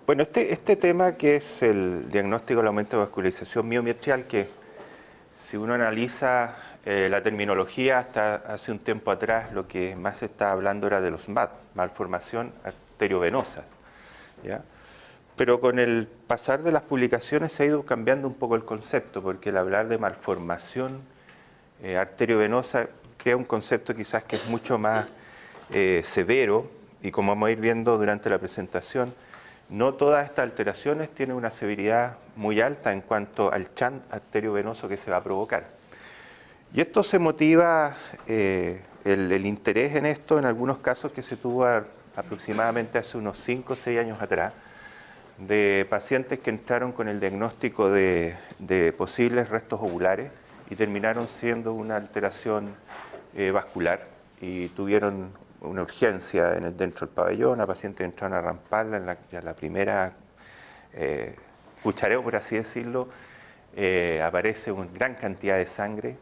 Bueno, este tema que es el diagnóstico del aumento de vascularización miometrial, que si uno analiza la terminología hasta hace un tiempo atrás, lo que más se estaba hablando era de los MAT, malformación arteriovenosa, ¿ya? Pero con el pasar de las publicaciones se ha ido cambiando un poco el concepto, porque el hablar de malformación arteriovenosa crea un concepto quizás que es mucho más severo, y como vamos a ir viendo durante la presentación, no todas estas alteraciones tienen una severidad muy alta en cuanto al shunt arteriovenoso que se va a provocar. Y esto se motiva, el interés en esto, en algunos casos que se tuvo aproximadamente hace unos 5 o 6 años atrás, de pacientes que entraron con el diagnóstico de posibles restos ovulares y terminaron siendo una alteración vascular y tuvieron una urgencia dentro del pabellón. La paciente entraron a ramparla en la primera cuchareo, por así decirlo, aparece una gran cantidad de sangre.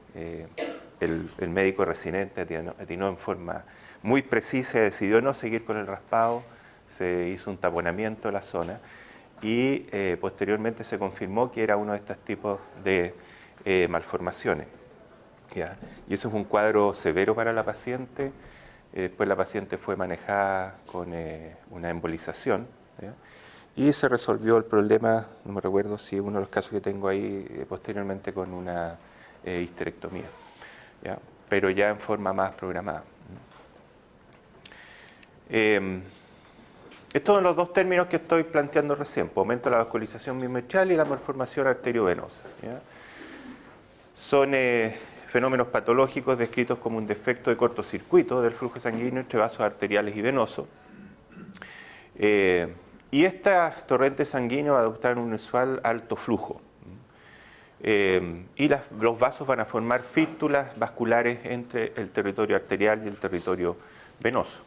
El médico residente atinó en forma muy precisa, decidió no seguir con el raspado, se hizo un taponamiento de la zona y posteriormente se confirmó que era uno de estos tipos de malformaciones, ¿ya? Y eso es un cuadro severo para la paciente. Después la paciente fue manejada con una embolización, ¿ya? Y se resolvió el problema, no me recuerdo si uno de los casos que tengo ahí, posteriormente con una histerectomía, ¿ya? Pero ya en forma más programada. Estos son los dos términos que estoy planteando recién: aumento de la vascularización miometrial y la malformación arteriovenosa, ¿ya? Son fenómenos patológicos descritos como un defecto de cortocircuito del flujo sanguíneo entre vasos arteriales y venosos. Y estas torrentes sanguíneos adoptan un usual alto flujo. Y los vasos van a formar fístulas vasculares entre el territorio arterial y el territorio venoso.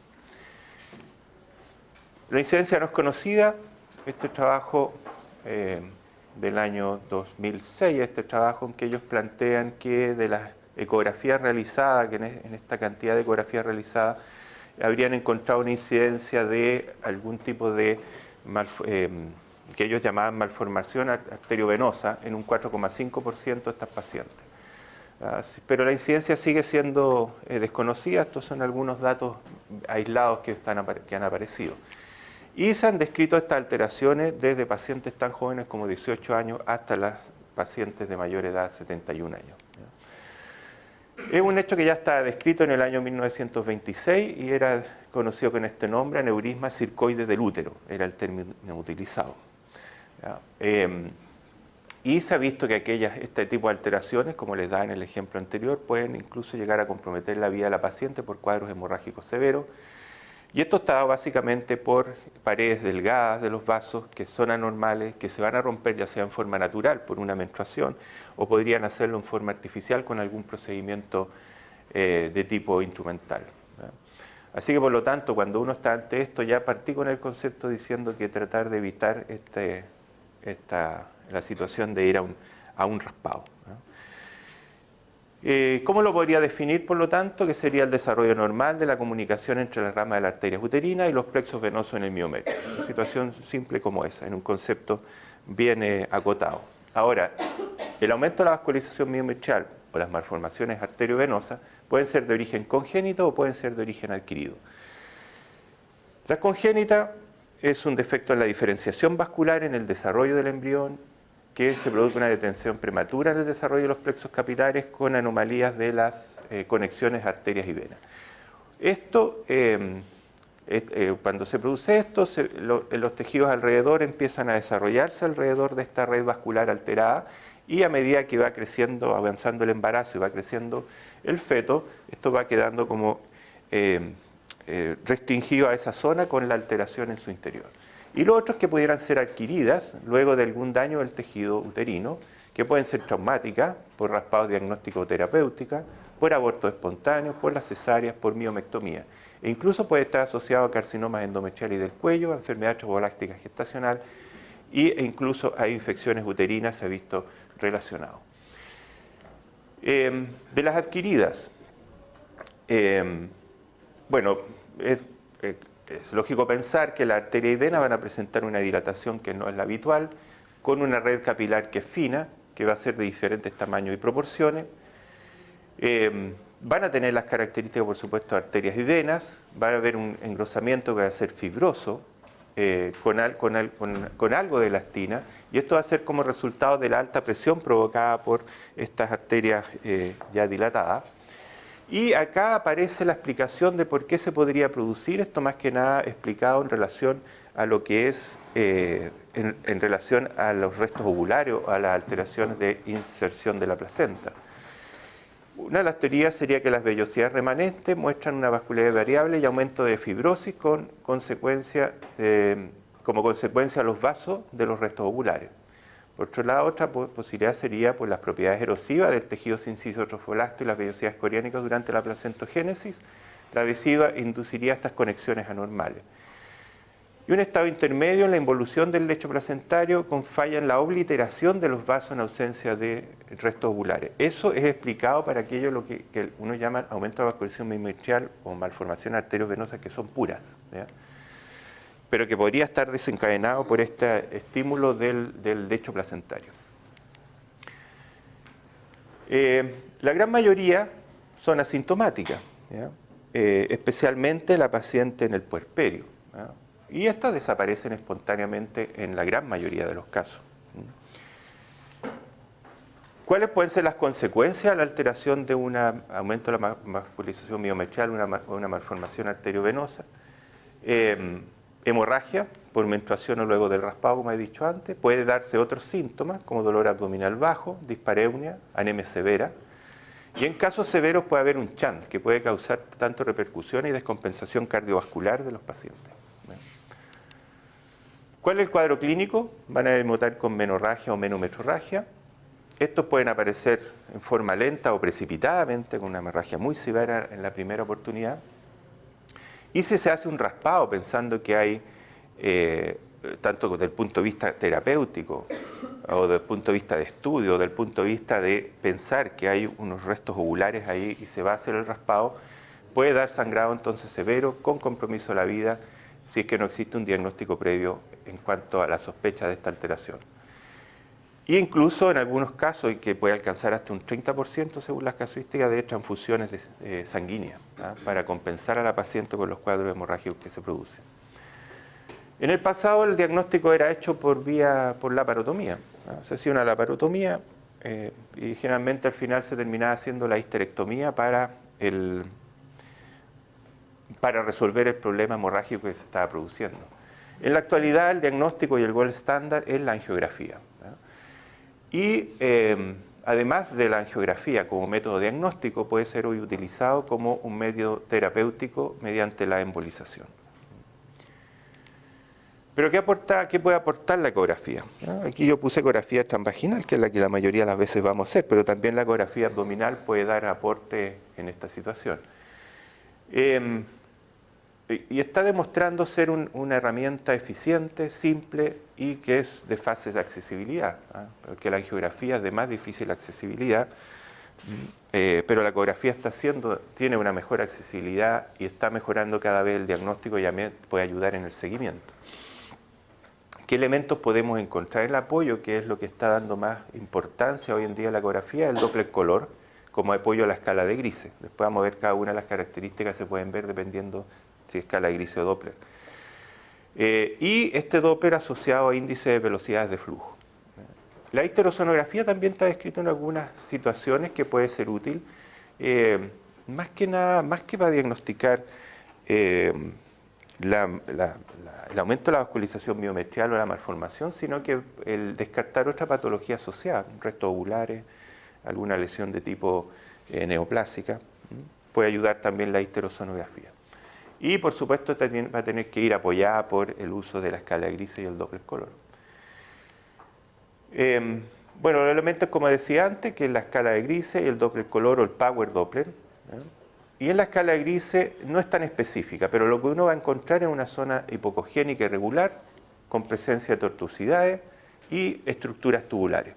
La incidencia no es conocida. Este trabajo del año 2006, este trabajo en que ellos plantean que de las ecografías realizadas, que en esta cantidad de ecografías realizadas, habrían encontrado una incidencia de algún tipo de que ellos llamaban malformación arteriovenosa en un 4,5% de estas pacientes. Pero la incidencia sigue siendo desconocida. Estos son algunos datos aislados que han aparecido. Y se han descrito estas alteraciones desde pacientes tan jóvenes como 18 años hasta las pacientes de mayor edad, 71 años. Es un hecho que ya está descrito en el año 1926 y era conocido con este nombre: aneurisma circoide del útero, era el término utilizado. Y se ha visto que este tipo de alteraciones, como les da en el ejemplo anterior, pueden incluso llegar a comprometer la vida de la paciente por cuadros hemorrágicos severos. Y esto está básicamente por paredes delgadas de los vasos que son anormales, que se van a romper ya sea en forma natural por una menstruación, o podrían hacerlo en forma artificial con algún procedimiento de tipo instrumental, ¿verdad? Así que por lo tanto, cuando uno está ante esto, ya partí con el concepto diciendo que tratar de evitar la situación de ir a un raspado, ¿verdad? ¿Cómo lo podría definir, por lo tanto? Que sería el desarrollo normal de la comunicación entre las ramas de las arterias uterinas y los plexos venosos en el miometrio. Una situación simple como esa, en un concepto bien acotado. Ahora, el aumento de la vascularización miometrial o las malformaciones arteriovenosas pueden ser de origen congénito o pueden ser de origen adquirido. La congénita es un defecto en la diferenciación vascular en el desarrollo del embrión, que se produce una detención prematura en el desarrollo de los plexos capilares con anomalías de las conexiones arterias y venas. Esto, cuando se produce esto, los tejidos alrededor empiezan a desarrollarse alrededor de esta red vascular alterada, y a medida que va creciendo, avanzando el embarazo y va creciendo el feto, esto va quedando como restringido a esa zona con la alteración en su interior. Y lo otro es que pudieran ser adquiridas luego de algún daño del tejido uterino, que pueden ser traumáticas por raspados diagnósticos o terapéuticas, por abortos espontáneos, por las cesáreas, por miomectomía. E incluso puede estar asociado a carcinomas endometriales del cuello, a enfermedad trofoblástica gestacional, e incluso a infecciones uterinas se ha visto relacionado. De las adquiridas, bueno, es lógico pensar que la arteria y vena van a presentar una dilatación que no es la habitual, con una red capilar que es fina, que va a ser de diferentes tamaños y proporciones. Van a tener las características, por supuesto, de arterias y venas, va a haber un engrosamiento que va a ser fibroso, con algo de elastina, y esto va a ser como resultado de la alta presión provocada por estas arterias ya dilatadas. Y acá aparece la explicación de por qué se podría producir esto, más que nada explicado en relación a lo que es, en relación a los restos ovularios, a las alteraciones de inserción de la placenta. Una de las teorías sería que las vellosidades remanentes muestran una vascularidad variable y aumento de fibrosis como consecuencia a los vasos de los restos ovulares. Por otro lado, otra posibilidad sería por las propiedades erosivas del tejido sinciso trofolácteo y las vellosidades coriónicas durante la placentogénesis. La adhesiva induciría estas conexiones anormales. Y un estado intermedio en la involución del lecho placentario con falla en la obliteración de los vasos en ausencia de restos ovulares. Eso es explicado para aquello lo que uno llama aumento de vascularización miometrial o malformación arteriovenosa, que son puras, ¿ya? Pero que podría estar desencadenado por este estímulo del lecho placentario. La gran mayoría son asintomáticas, ¿ya? Especialmente la paciente en el puerperio, ¿ya? Y estas desaparecen espontáneamente en la gran mayoría de los casos. ¿Cuáles pueden ser las consecuencias de la alteración de un aumento de la vascularización miometrial o una malformación arteriovenosa? Hemorragia por menstruación o luego del raspado, como he dicho antes. Puede darse otros síntomas como dolor abdominal bajo, dispareunia, anemia severa. Y en casos severos puede haber un shunt que puede causar tanto repercusión y descompensación cardiovascular de los pacientes. ¿Cuál es el cuadro clínico? Van a demotar con menorragia o menometrorragia. Estos pueden aparecer en forma lenta o precipitadamente, con una hemorragia muy severa en la primera oportunidad. Y si se hace un raspado pensando que hay, tanto desde el punto de vista terapéutico, o desde el punto de vista de estudio, o desde el punto de vista de pensar que hay unos restos ovulares ahí y se va a hacer el raspado, puede dar sangrado entonces severo con compromiso de la vida si es que no existe un diagnóstico previo en cuanto a la sospecha de esta alteración. E incluso en algunos casos, y que puede alcanzar hasta un 30% según las casuísticas, de transfusiones sanguíneas, ¿ah? Para compensar a la paciente por los cuadros hemorrágicos que se producen. En el pasado el diagnóstico era hecho por laparotomía, ¿ah? Se hacía una laparotomía y generalmente al final se terminaba haciendo la histerectomía para resolver el problema hemorrágico que se estaba produciendo. En la actualidad el diagnóstico y el gold estándar es la angiografía. Y además de la angiografía como método diagnóstico, puede ser hoy utilizado como un medio terapéutico mediante la embolización. Pero ¿qué puede aportar la ecografía? Aquí yo puse ecografía transvaginal, que es la que la mayoría de las veces vamos a hacer, pero también la ecografía abdominal puede dar aporte en esta situación. Y está demostrando ser una herramienta eficiente, simple y que es de fácil accesibilidad, ¿ah? Porque la angiografía es de más difícil accesibilidad, pero la ecografía tiene una mejor accesibilidad y está mejorando cada vez el diagnóstico y también puede ayudar en el seguimiento. ¿Qué elementos podemos encontrar en el apoyo? Que es lo que está dando más importancia hoy en día a la ecografía, el Doppler color, como apoyo a la escala de grises. Después vamos a ver cada una de las características que se pueden ver dependiendo si es escala de Grice o Doppler. Y este Doppler asociado a índice de velocidades de flujo. La histerosonografía también está descrita en algunas situaciones que puede ser útil, más que para diagnosticar el aumento de la vascularización miometrial o la malformación, sino que el descartar otra patología asociada, restos ovulares, alguna lesión de tipo neoplásica, puede ayudar también la histerosonografía. Y por supuesto va a tener que ir apoyada por el uso de la escala de Grice y el Doppler color. Bueno, los elementos, como decía antes, que es la escala de Grice y el Doppler color o el Power Doppler. Y en la escala de Grice no es tan específica, pero lo que uno va a encontrar es una zona hipocogénica irregular con presencia de tortuosidades y estructuras tubulares.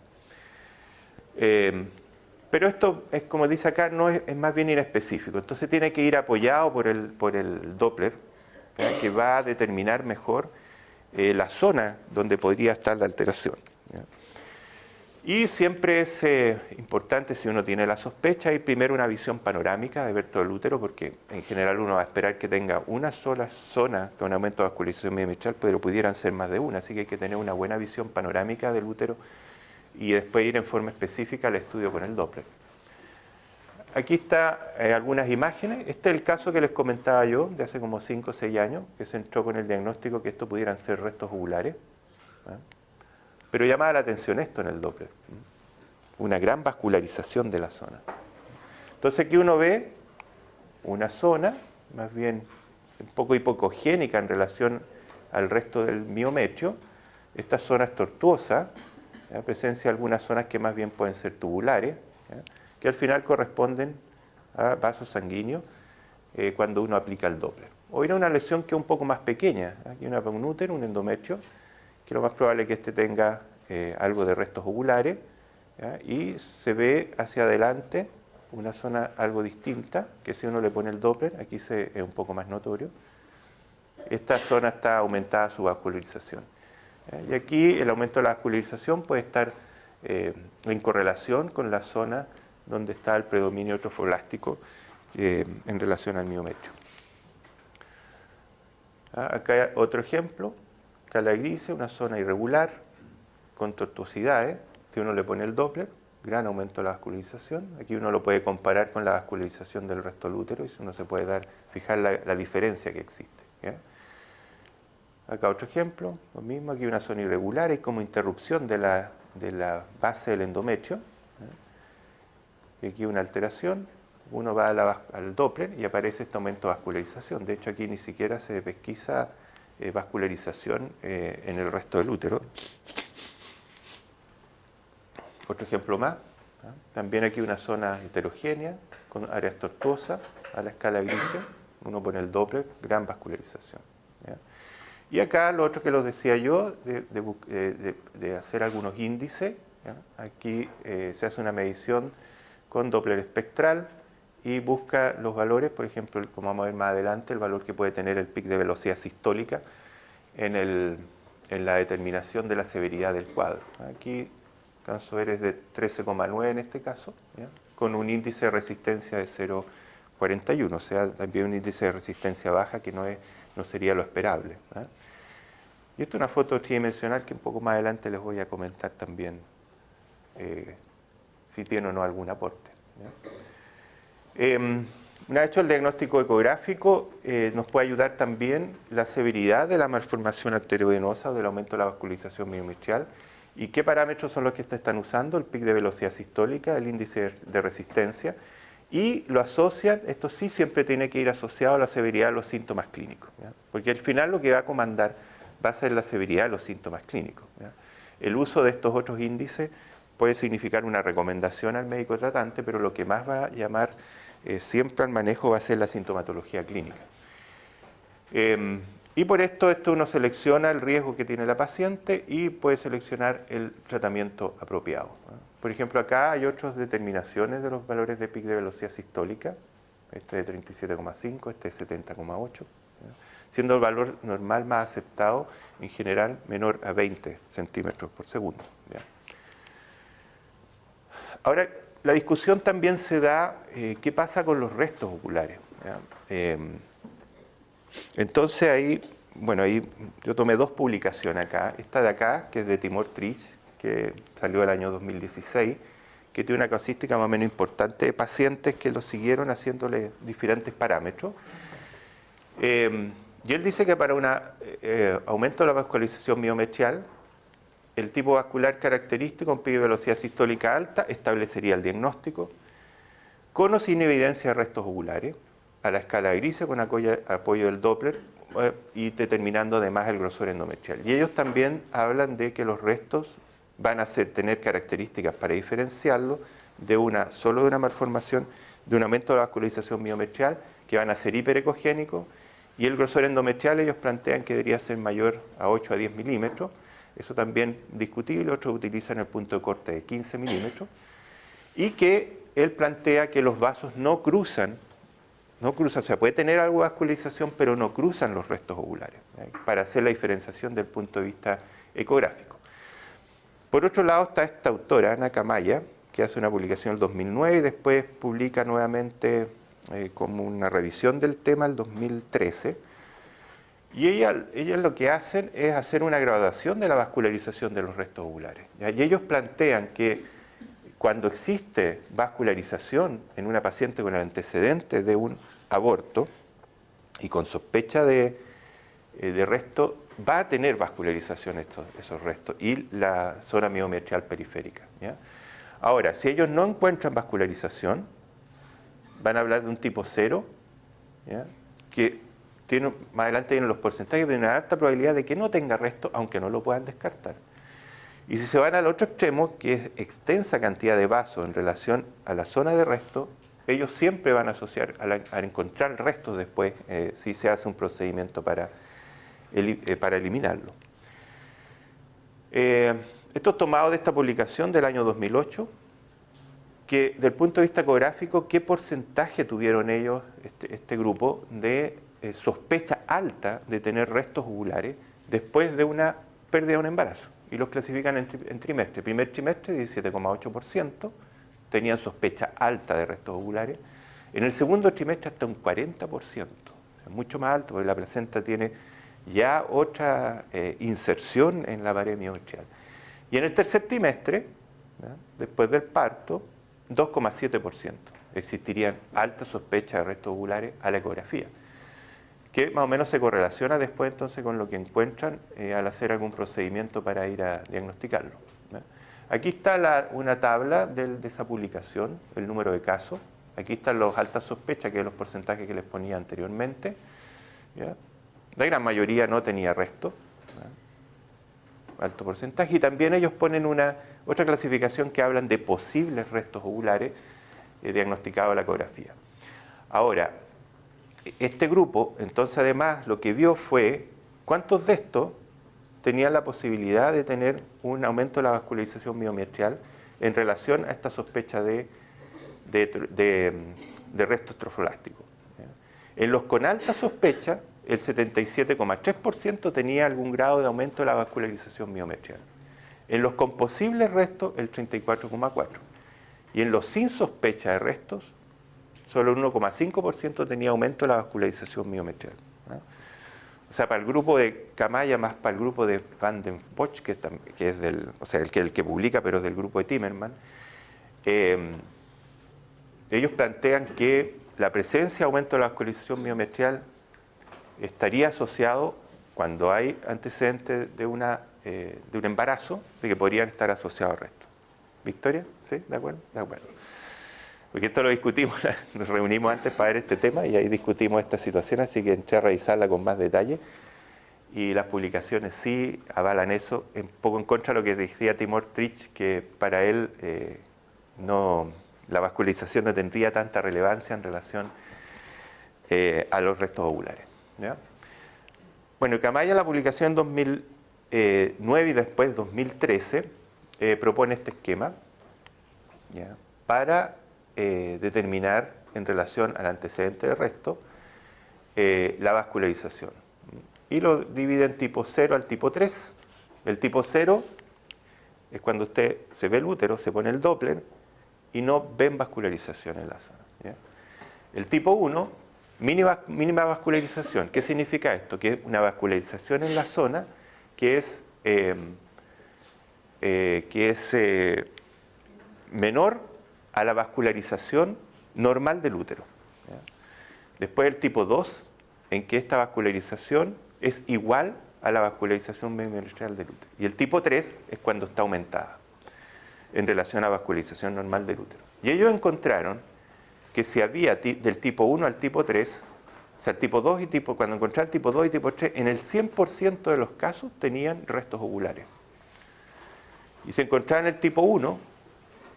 Pero esto, es como dice acá, es más bien inespecífico. Entonces tiene que ir apoyado por el Doppler ¿ya? Que va a determinar mejor la zona donde podría estar la alteración, ¿ya? Y siempre es importante, si uno tiene la sospecha, ir primero una visión panorámica de ver todo el útero, porque en general uno va a esperar que tenga una sola zona con aumento de vascularización miometral, pero pudieran ser más de una, así que hay que tener una buena visión panorámica del útero y después ir en forma específica al estudio con el Doppler. Aquí están algunas imágenes. Este es el caso que les comentaba yo, de hace como 5 o 6 años, que se entró con el diagnóstico que esto pudieran ser restos ovulares, ¿eh? Pero llamaba la atención esto en el Doppler, una gran vascularización de la zona. Entonces aquí uno ve una zona, más bien un poco hipocogénica en relación al resto del miometrio. Esta zona es tortuosa, ¿ya? Presencia de algunas zonas que más bien pueden ser tubulares, ¿ya? Que al final corresponden a vasos sanguíneos cuando uno aplica el Doppler. O era una lesión que es un poco más pequeña, aquí un útero, un endometrio, que lo más probable es que este tenga algo de restos ovulares, ¿ya? Y se ve hacia adelante una zona algo distinta, que si uno le pone el Doppler, aquí es un poco más notorio. Esta zona está aumentada su vascularización. Y aquí el aumento de la vascularización puede estar en correlación con la zona donde está el predominio trofoblástico en relación al miometrio. Acá hay otro ejemplo, cala grise, una zona irregular con tortuosidades, que uno le pone el Doppler, gran aumento de la vascularización. Aquí uno lo puede comparar con la vascularización del resto del útero y uno se puede fijar la diferencia que existe, ¿ya? Acá otro ejemplo, lo mismo, aquí una zona irregular, hay como interrupción de la base del endometrio, ¿ya? Y aquí una alteración, uno va al Doppler y aparece este aumento de vascularización. De hecho aquí ni siquiera se pesquisa vascularización en el resto del útero. Otro ejemplo más, ¿ya? También aquí una zona heterogénea con áreas tortuosas a la escala grise, uno pone el Doppler, gran vascularización, ¿ya? Y acá lo otro que les decía yo, de hacer algunos índices, ¿ya? Aquí se hace una medición con Doppler espectral y busca los valores, por ejemplo, como vamos a ver más adelante, el valor que puede tener el pic de velocidad sistólica en la determinación de la severidad del cuadro. Aquí alcanzo a ver es de 13,9 en este caso, ¿ya? Con un índice de resistencia de 0,41, o sea, también un índice de resistencia baja que no sería lo esperable, ¿ya? Y esta es una foto tridimensional que un poco más adelante les voy a comentar también si tiene o no algún aporte, ¿ya? Una vez hecho el diagnóstico ecográfico, nos puede ayudar también la severidad de la malformación arteriovenosa o del aumento de la vascularización miometrial. ¿Y qué parámetros son los que están usando? El pic de velocidad sistólica, el índice de resistencia, y lo asocian, esto sí siempre tiene que ir asociado a la severidad de los síntomas clínicos, ¿ya? Porque al final lo que va a comandar va a ser la severidad de los síntomas clínicos, ¿ya? El uso de estos otros índices puede significar una recomendación al médico tratante, pero lo que más va a llamar siempre al manejo va a ser la sintomatología clínica. Y por esto uno selecciona el riesgo que tiene la paciente y puede seleccionar el tratamiento apropiado, ¿no? Por ejemplo, acá hay otras determinaciones de los valores de pic de velocidad sistólica, este de 37,5, este de 70,8, siendo el valor normal más aceptado, en general, menor a 20 centímetros por segundo, ¿ya? Ahora, la discusión también se da, ¿qué pasa con los restos oculares? ¿Ya? Entonces ahí yo tomé 2 publicaciones acá. Esta de acá, que es de Timor Trich, que salió el año 2016, que tiene una casuística más o menos importante de pacientes que lo siguieron haciéndole diferentes parámetros. Y él dice que para un aumento de la vascularización miometrial, el tipo vascular característico, un pic de velocidad sistólica alta, establecería el diagnóstico, con o sin evidencia de restos oculares, a la escala grise con apoyo del Doppler y determinando además el grosor endometrial. Y ellos también hablan de que los restos van a tener características para diferenciarlo solo de una malformación, de un aumento de la vascularización miometrial, que van a ser hiperecogénicos, y el grosor endometrial ellos plantean que debería ser mayor a 8 a 10 milímetros, eso también discutible, otros utilizan el punto de corte de 15 milímetros, y que él plantea que los vasos no cruzan no cruzan, o sea, puede tener algo de vascularización, pero no cruzan los restos ovulares, para hacer la diferenciación desde el punto de vista ecográfico. Por otro lado está esta autora, Ana Camaya, que hace una publicación en el 2009 y después publica nuevamente como una revisión del tema el 2013. Y ellas lo que hacen es hacer una graduación de la vascularización de los restos ovulares, ¿ya? Y ellos plantean que cuando existe vascularización en una paciente con el antecedente de un aborto y con sospecha de resto, va a tener vascularización esos restos y la zona miometrial periférica, ¿ya? Ahora, si ellos no encuentran vascularización, van a hablar de un tipo 0, ¿ya? Que más adelante vienen los porcentajes, pero hay una alta probabilidad de que no tenga resto, aunque no lo puedan descartar. Y si se van al otro extremo, que es extensa cantidad de vasos en relación a la zona de resto, ellos siempre van a asociar a encontrar restos después, si se hace un procedimiento para eliminarlo. Esto es tomado de esta publicación del año 2008, que desde el punto de vista ecográfico, ¿qué porcentaje tuvieron ellos, este grupo, de sospecha alta de tener restos ovulares después de una pérdida de un embarazo? Y los clasifican en trimestre. Primer trimestre, 17,8%, tenían sospecha alta de restos ovulares. En el segundo trimestre, hasta un 40%, o sea, mucho más alto, porque la placenta tiene ya otra inserción en la pared miometrial. Y en el tercer trimestre, ¿ya?, después del parto, 2,7%. Existirían altas sospechas de restos ovulares a la ecografía, que más o menos se correlaciona después entonces con lo que encuentran al hacer algún procedimiento para ir a diagnosticarlo, ¿ya? Aquí está una tabla de esa publicación, el número de casos. Aquí están las altas sospechas, que son los porcentajes que les ponía anteriormente, ¿ya? La gran mayoría no tenía resto, ¿ya?, alto porcentaje. Y también ellos ponen otra clasificación que hablan de posibles restos ovulares diagnosticados a la ecografía. Ahora, este grupo, entonces, además, lo que vio fue cuántos de estos tenían la posibilidad de tener un aumento de la vascularización miometrial en relación a esta sospecha de restos trofolásticos, ¿ya? En los con alta sospecha, el 77,3% tenía algún grado de aumento de la vascularización miometrial. En los con posibles restos, el 34,4%. Y en los sin sospecha de restos, solo el 1,5% tenía aumento de la vascularización miometrial, ¿no? O sea, para el grupo de Camaya más para el grupo de Van den Bosch, que es el que publica, pero es del grupo de Timmerman, ellos plantean que la presencia de aumento de la vascularización miometrial estaría asociado, cuando hay antecedentes de un embarazo, de que podrían estar asociados al resto. ¿Victoria? ¿Sí? ¿De acuerdo? De acuerdo. Porque esto lo discutimos, nos reunimos antes para ver este tema y ahí discutimos esta situación, así que entré a revisarla con más detalle. Y las publicaciones sí avalan eso, un poco en contra de lo que decía Timor Trich, que para él la vascularización no tendría tanta relevancia en relación a los restos ovulares, ¿ya? Bueno, Camaya, la publicación en 2009 y después 2013 propone este esquema, ¿ya?, para determinar en relación al antecedente de resto la vascularización. Y lo divide en tipo 0 al tipo 3. El tipo 0 es cuando usted se ve el útero, se pone el Doppler y no ven vascularización en la zona, ¿ya? El tipo 1, mínima vascularización. ¿Qué significa esto? Que es una vascularización en la zona que es menor a la vascularización normal del útero, ¿ya? Después el tipo 2, en que esta vascularización es igual a la vascularización miometrial del útero. Y el tipo 3 es cuando está aumentada en relación a la vascularización normal del útero. Y ellos encontraron que si había del tipo 1 al tipo 3, o sea, el tipo 2 cuando encontraron el tipo 2 y tipo 3, en el 100% de los casos tenían restos ovulares. Y si encontraron el tipo 1,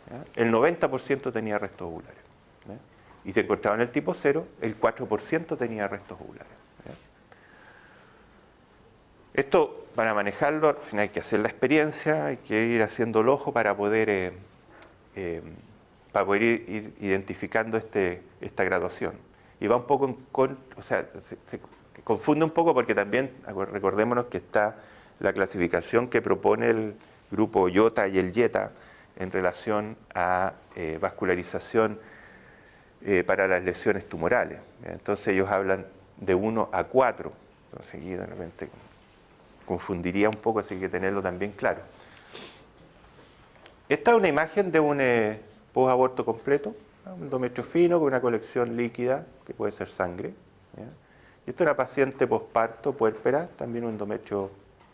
¿ya?, el 90% tenía restos ovulares, ¿ya? Y si encontraban el tipo 0, el 4% tenía restos ovulares, ¿ya? Esto, para manejarlo, al final hay que hacer la experiencia, hay que ir haciendo el ojo para poder ir identificando esta graduación. y va un poco o sea, se confunde un poco porque también recordémonos que está la clasificación que propone el grupo IOTA y el IETA en relación a vascularización para las lesiones tumorales. Entonces ellos hablan de 1 a 4, entonces aquí de repente confundiría un poco, así que tenerlo también claro. Esta es una imagen de un posaborto completo, ¿no? Un endometrio fino con una colección líquida, que puede ser sangre. ¿Ya? Y esta es una paciente posparto, puérpera, también un endometrio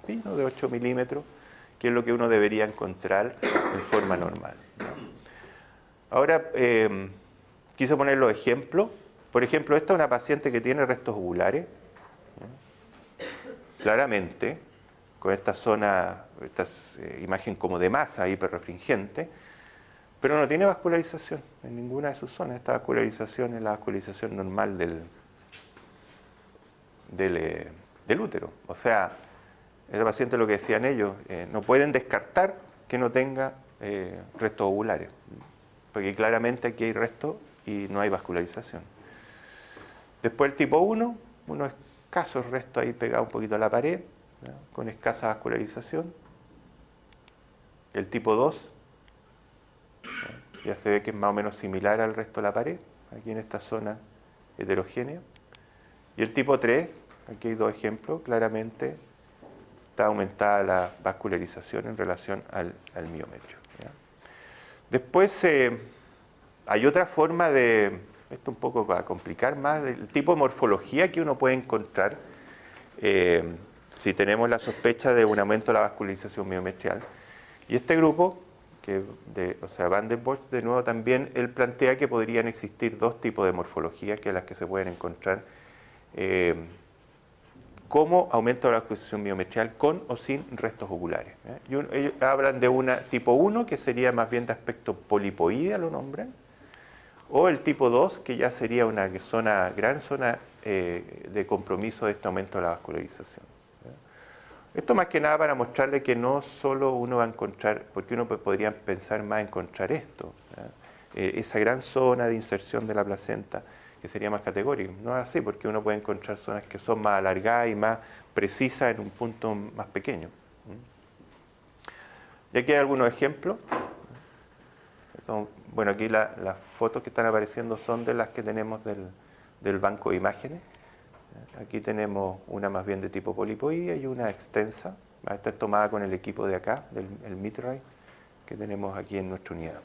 fino de 8 milímetros, que es lo que uno debería encontrar en forma normal. ¿No? Ahora, quise poner los ejemplos. Por ejemplo, esta es una paciente que tiene restos ovulares, ¿ya? Claramente, con esta zona, esta imagen como de masa hiperrefringente, pero no tiene vascularización en ninguna de sus zonas. Esta vascularización es la vascularización normal del útero. O sea, ese paciente, lo que decían ellos, no pueden descartar que no tenga restos ovulares, porque claramente aquí hay restos y no hay vascularización. Después el tipo 1, unos escasos restos ahí pegados un poquito a la pared, ¿no? Con escasa vascularización. El tipo 2, ¿no? Ya se ve que es más o menos similar al resto de la pared, aquí en esta zona heterogénea. Y el tipo 3, aquí hay dos ejemplos, claramente está aumentada la vascularización en relación al miometrio. ¿Ya? Después hay otra forma de, esto un poco para complicar más, del tipo de morfología que uno puede encontrar si tenemos la sospecha de un aumento de la vascularización miometrial. Y este grupo, Van den Bosch, de nuevo también, él plantea que podrían existir dos tipos de morfología, que es las que se pueden encontrar como aumento de la vascularización miometrial con o sin restos ovulares. Y ellos hablan de una tipo 1, que sería más bien de aspecto polipoidea, lo nombran, o el tipo 2, que ya sería una gran zona de compromiso de este aumento de la vascularización. Esto más que nada para mostrarle que no solo uno va a encontrar, porque uno podría pensar más en encontrar esto, esa gran zona de inserción de la placenta, que sería más categórico. No es así, porque uno puede encontrar zonas que son más alargadas y más precisas en un punto más pequeño. Y aquí hay algunos ejemplos. Bueno, aquí las fotos que están apareciendo son de las que tenemos del banco de imágenes. Aquí tenemos una más bien de tipo polipoidea y una extensa. Esta es tomada con el equipo de acá, del Mitray, que tenemos aquí en nuestra unidad.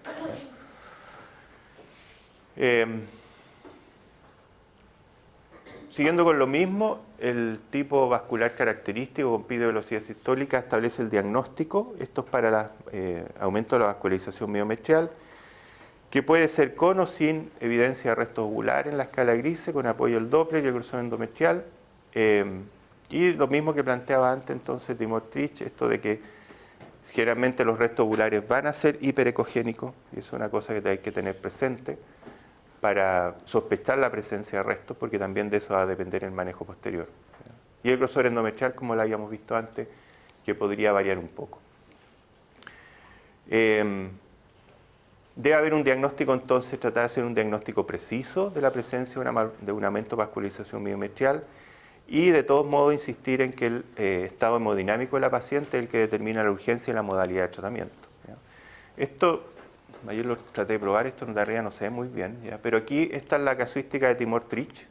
Siguiendo con lo mismo, el tipo vascular característico con pico de velocidad sistólica establece el diagnóstico. Esto es para el aumento de la vascularización miometrial, que puede ser con o sin evidencia de restos ovulares en la escala Grise, con apoyo del Doppler y el grosor endometrial. Y lo mismo que planteaba antes entonces Timor Trich, esto de que generalmente los restos ovulares van a ser hiperecogénicos, y eso es una cosa que hay que tener presente para sospechar la presencia de restos, porque también de eso va a depender el manejo posterior. Y el grosor endometrial, como lo habíamos visto antes, que podría variar un poco. Debe haber un diagnóstico, entonces, tratar de hacer un diagnóstico preciso de la presencia de un aumento de vascularización miometrial y, de todos modos, insistir en que el estado hemodinámico de la paciente es el que determina la urgencia y la modalidad de tratamiento. ¿Ya? Esto, ayer lo traté de probar, esto en realidad no se ve muy bien, ¿ya? Pero aquí está la casuística de Timor Trich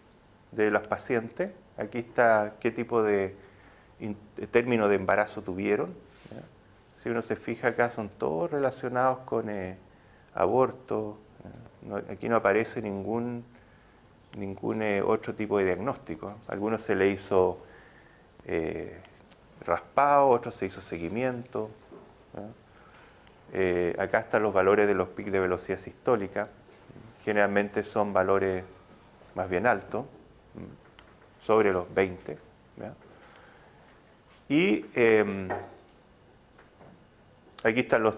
de las pacientes. Aquí está qué tipo de término de embarazo tuvieron. ¿Ya? Si uno se fija acá, son todos relacionados con aborto. Aquí no aparece ningún otro tipo de diagnóstico. A algunos se le hizo raspado, otros se hizo seguimiento. Acá están los valores de los picos de velocidad sistólica. Generalmente son valores más bien altos, sobre los 20. ¿Ya? Y aquí están los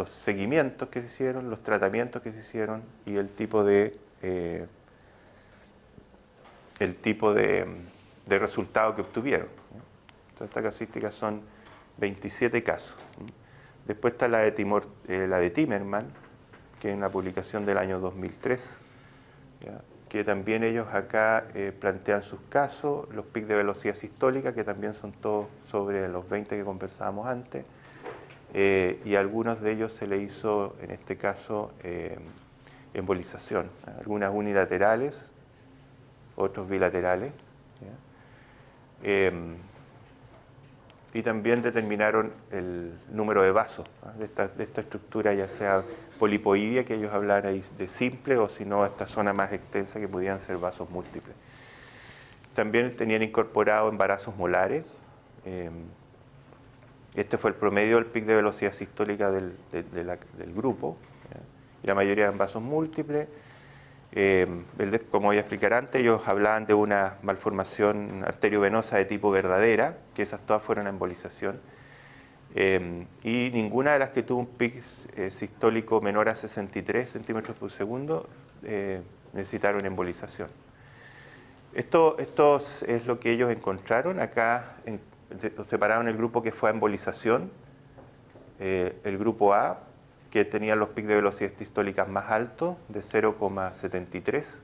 seguimientos que se hicieron, los tratamientos que se hicieron y el tipo de resultado que obtuvieron. Entonces, esta casuística son 27 casos. Después está la de Timmerman, que es una publicación del año 2003, ¿ya? que también ellos acá plantean sus casos, los picos de velocidad sistólica, que también son todos sobre los 20 que conversábamos antes, y a algunos de ellos se le hizo, en este caso, embolización, algunas unilaterales, otros bilaterales, y también determinaron el número de vasos, ¿no?, de esta estructura, ya sea polipoidea, que ellos hablan ahí de simple, o si no, esta zona más extensa que pudieran ser vasos múltiples. También tenían incorporado embarazos molares. Este fue el promedio del pic de velocidad sistólica del grupo, ¿ya? Y la mayoría eran vasos múltiples. Como voy a explicar antes, ellos hablaban de una malformación arteriovenosa de tipo verdadera, que esas todas fueron a embolización, y ninguna de las que tuvo un pic sistólico menor a 63 centímetros por segundo necesitaron embolización. Esto es lo que ellos encontraron. Acá separaron el grupo que fue a embolización, el grupo A, que tenía los picos de velocidad sistólicas más altos, de 0,73.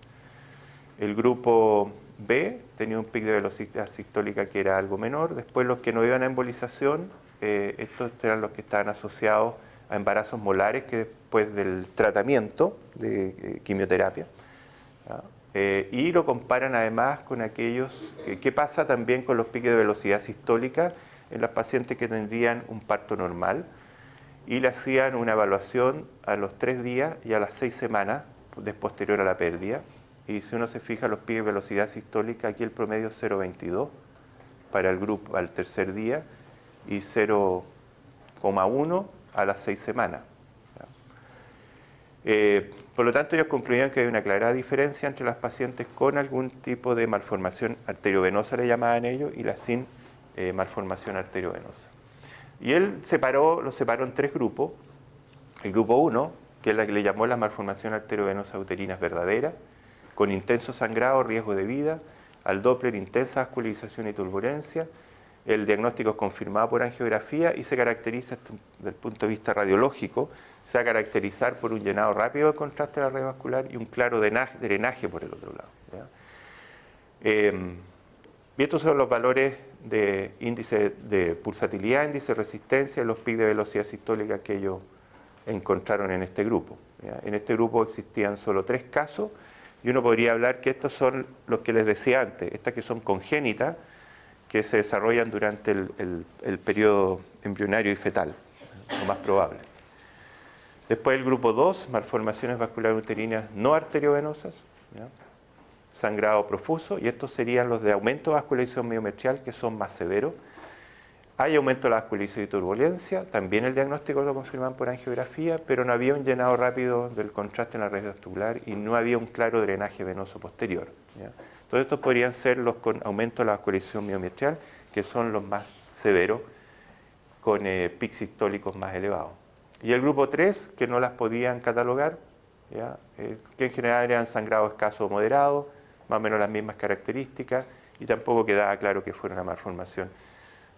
El grupo B tenía un pic de velocidad sistólica que era algo menor. Después los que no iban a embolización, estos eran los que estaban asociados a embarazos molares que después del tratamiento de quimioterapia, ¿ya? Y lo comparan además con aquellos, ¿qué pasa también con los picos de velocidad sistólica en las pacientes que tendrían un parto normal? Y le hacían una evaluación a los 3 días y a las 6 semanas posterior a la pérdida. Y si uno se fija los picos de velocidad sistólica, aquí el promedio es 0,22 para el grupo al tercer día y 0,1 a las 6 semanas. Por lo tanto, ellos concluían que hay una clara diferencia entre las pacientes con algún tipo de malformación arteriovenosa, le llamaban ellos, y las sin malformación arteriovenosa. Y él lo separó en 3 grupos. El grupo 1, que es la que le llamó la malformación arteriovenosa uterina verdadera, con intenso sangrado, riesgo de vida, al Doppler intensa vascularización y turbulencia. El diagnóstico es confirmado por angiografía y se caracteriza desde el punto de vista radiológico, se va a caracterizar por un llenado rápido del contraste de la red vascular y un claro drenaje por el otro lado, ¿ya? Y estos son los valores de índice de pulsatilidad, índice de resistencia y los picos de velocidad sistólica que ellos encontraron en este grupo, ¿ya? En este grupo existían solo 3 casos y uno podría hablar que estos son los que les decía antes, estas que son congénitas, que se desarrollan durante el periodo embrionario y fetal, lo más probable. Después el grupo 2, malformaciones vasculares uterinas no arteriovenosas, ¿ya? Sangrado profuso, y estos serían los de aumento de vascularización miometrial, que son más severos. Hay aumento de la vascularización y turbulencia, también el diagnóstico lo confirman por angiografía, pero no había un llenado rápido del contraste en la red vascular y no había un claro drenaje venoso posterior, ¿ya? Entonces estos podrían ser los con aumento de la vascularización miometrial, que son los más severos, con pics sistólicos más elevados. Y el grupo 3, que no las podían catalogar, ¿ya? Que en general eran sangrado escaso o moderado, más o menos las mismas características, y tampoco quedaba claro que fuera una malformación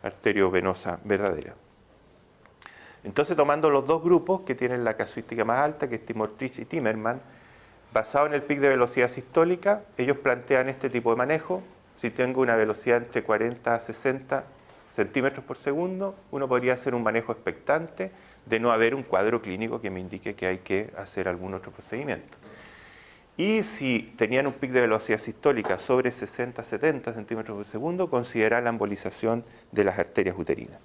arteriovenosa verdadera. Entonces, tomando los 2 grupos que tienen la casuística más alta, que es Timor-Trich y Timmerman, basado en el pic de velocidad sistólica, ellos plantean este tipo de manejo. Si tengo una velocidad entre 40 a 60 centímetros por segundo, uno podría hacer un manejo expectante de no haber un cuadro clínico que me indique que hay que hacer algún otro procedimiento. Y si tenían un pic de velocidad sistólica sobre 60-70 centímetros por segundo, considerar la embolización de las arterias uterinas.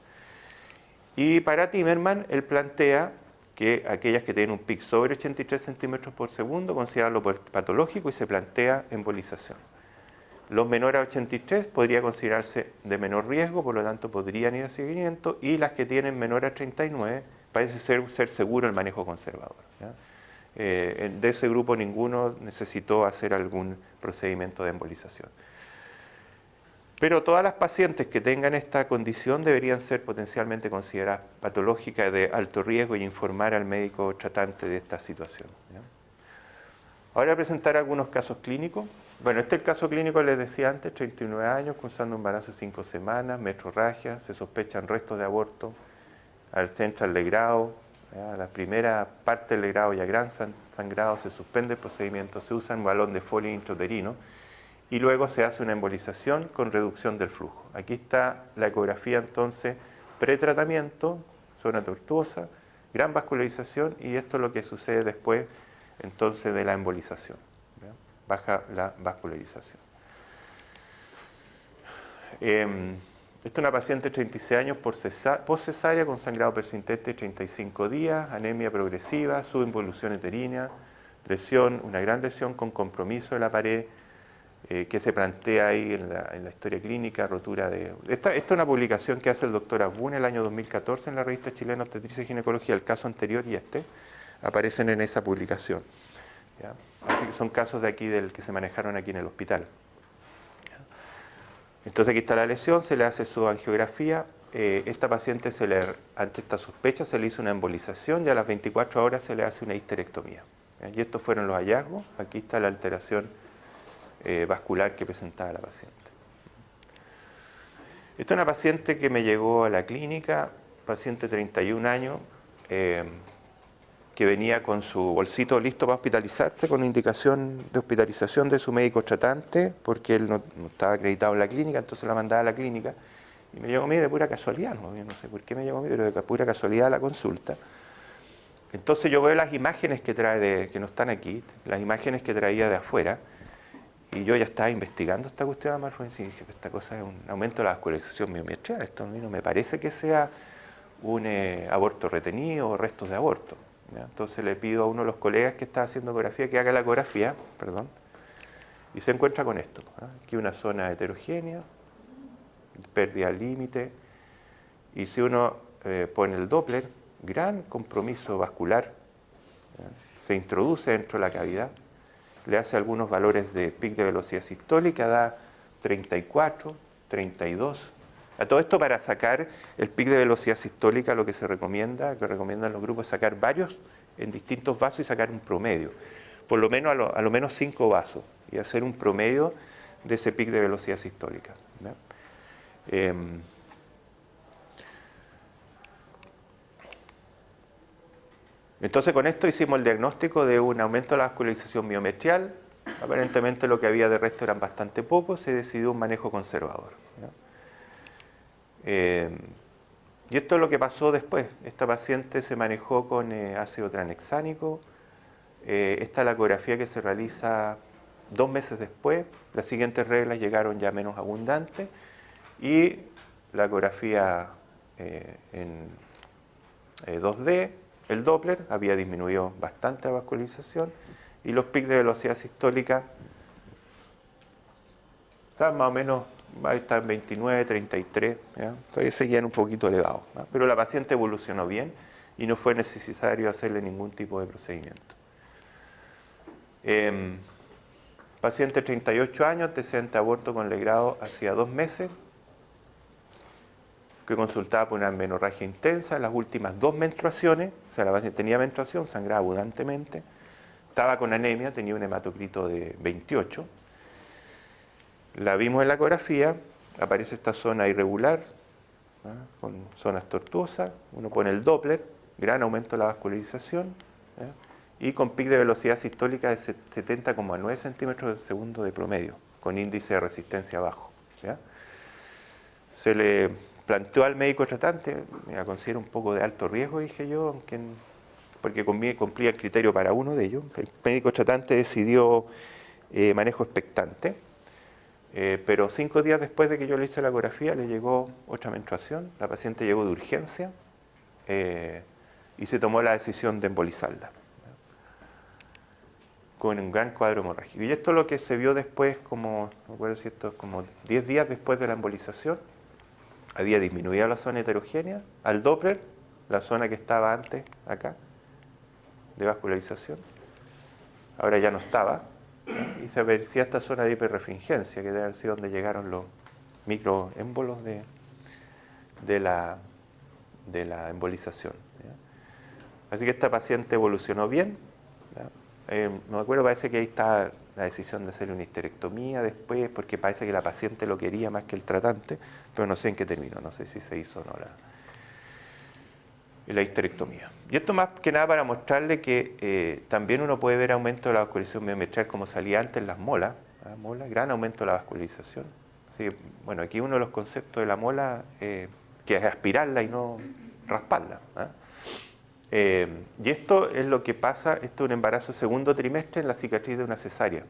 Y para Timmerman, él plantea que aquellas que tienen un pic sobre 83 centímetros por segundo, considerarlo patológico y se plantea embolización. Los menores a 83 podría considerarse de menor riesgo, por lo tanto podrían ir a seguimiento, y las que tienen menor a 39 parece ser seguro el manejo conservador, ¿ya? De ese grupo ninguno necesitó hacer algún procedimiento de embolización. Pero todas las pacientes que tengan esta condición deberían ser potencialmente consideradas patológicas de alto riesgo y informar al médico tratante de esta situación, ¿ya? Ahora voy a presentar algunos casos clínicos. Bueno, este es el caso clínico, les decía antes, 39 años, cursando un embarazo de 5 semanas, metrorragia, se sospechan restos de aborto al central de grado, ¿ya? La primera parte del grado ya gran sangrado, se suspende el procedimiento, se usa un balón de Foley intrauterino y luego se hace una embolización con reducción del flujo. Aquí está la ecografía entonces pretratamiento, zona tortuosa, gran vascularización y esto es lo que sucede después entonces de la embolización. ¿Ya? Baja la vascularización. Esta es una paciente de 36 años post-cesárea con sangrado persistente de 35 días, anemia progresiva, subinvolución uterina, lesión, una gran lesión con compromiso de la pared que se plantea ahí en la historia clínica, rotura de... Esta es una publicación que hace el doctor Abun el año 2014 en la revista chilena Obstetricia y Ginecología, el caso anterior y este aparecen en esa publicación. ¿Ya? Así que son casos de aquí que se manejaron aquí en el hospital. Entonces aquí está la lesión, se le hace su angiografía, esta paciente ante esta sospecha se le hizo una embolización y a las 24 horas se le hace una histerectomía. Y estos fueron los hallazgos, aquí está la alteración vascular que presentaba la paciente. Esta es una paciente que me llegó a la clínica, paciente de 31 años, que venía con su bolsito listo para hospitalizarse, con indicación de hospitalización de su médico tratante, porque él no estaba acreditado en la clínica, entonces la mandaba a la clínica, y me llegó a mí de pura casualidad, no sé por qué me llegó a mí, pero de pura casualidad a la consulta. Entonces yo veo las imágenes que trae, que no están aquí, las imágenes que traía de afuera, y yo ya estaba investigando esta cuestión de Marfan, y dije, esta cosa es un aumento de la vascularización miometrial, esto a mí no me parece que sea un aborto retenido o restos de aborto. ¿Ya? Entonces le pido a uno de los colegas que está haciendo ecografía que haga la ecografía, y se encuentra con esto. Aquí una zona heterogénea, pérdida al límite, y si uno pone el Doppler, gran compromiso vascular, ¿ya? Se introduce dentro de la cavidad, le hace algunos valores de pic de velocidad sistólica, da 34, 32. A todo esto para sacar el pic de velocidad sistólica, lo que se recomienda, que recomiendan los grupos, es sacar varios en distintos vasos y sacar un promedio. Por lo menos a lo menos 5 vasos y hacer un promedio de ese pic de velocidad sistólica. Entonces con esto hicimos el diagnóstico de un aumento de la vascularización miometrial. Aparentemente lo que había de resto eran bastante pocos, se decidió un manejo conservador. ¿Ya? Y esto es lo que pasó después. Esta paciente se manejó con ácido tranexánico. Esta es la ecografía que se realiza 2 meses después. Las siguientes reglas llegaron ya menos abundantes. Y la ecografía en 2D, el Doppler, había disminuido bastante la vascularización. Y los pics de velocidad sistólica estaban más o menos, está en 29, 33, ¿ya? Todavía seguían un poquito elevados, ¿no? Pero la paciente evolucionó bien y no fue necesario hacerle ningún tipo de procedimiento. Paciente de 38 años, antecedente de aborto con legrado hacía 2 meses, que consultaba por una menorragia intensa, las últimas 2 menstruaciones, o sea, la paciente tenía menstruación, sangraba abundantemente, estaba con anemia, tenía un hematocrito de 28. La vimos en la ecografía, aparece esta zona irregular, ¿no? Con zonas tortuosas, uno pone el Doppler, gran aumento de la vascularización, ¿ya? Y con pic de velocidad sistólica de 70,9 centímetros de segundo de promedio, con índice de resistencia bajo. ¿Ya? Se le planteó al médico tratante, me la considero un poco de alto riesgo, dije yo, aunque, porque cumplía el criterio para uno de ellos. El médico tratante decidió manejo expectante. Pero 5 días después de que yo le hice la ecografía le llegó otra menstruación, la paciente llegó de urgencia y se tomó la decisión de embolizarla, ¿ya? Con un gran cuadro hemorrágico. Y esto es lo que se vio después, como, no recuerdo si esto es como 10 días después de la embolización, había disminuido la zona heterogénea, al Doppler, la zona que estaba antes acá, de vascularización, ahora ya no estaba. Y se aparecía esta zona de hiperrefringencia, que debe haber sido donde llegaron los microémbolos de la embolización, ¿ya? Así que esta paciente evolucionó bien, ¿ya? No me acuerdo, parece que ahí está la decisión de hacerle una histerectomía después, porque parece que la paciente lo quería más que el tratante, pero no sé en qué terminó, no sé si se hizo o no y la histerectomía. Y esto más que nada para mostrarle que también uno puede ver aumento de la vascularización miometral como salía antes en las molas, gran aumento de la vascularización. Así que, bueno, aquí uno de los conceptos de la mola que es aspirarla y no rasparla. Y esto es lo que pasa, esto es un embarazo segundo trimestre en la cicatriz de una cesárea.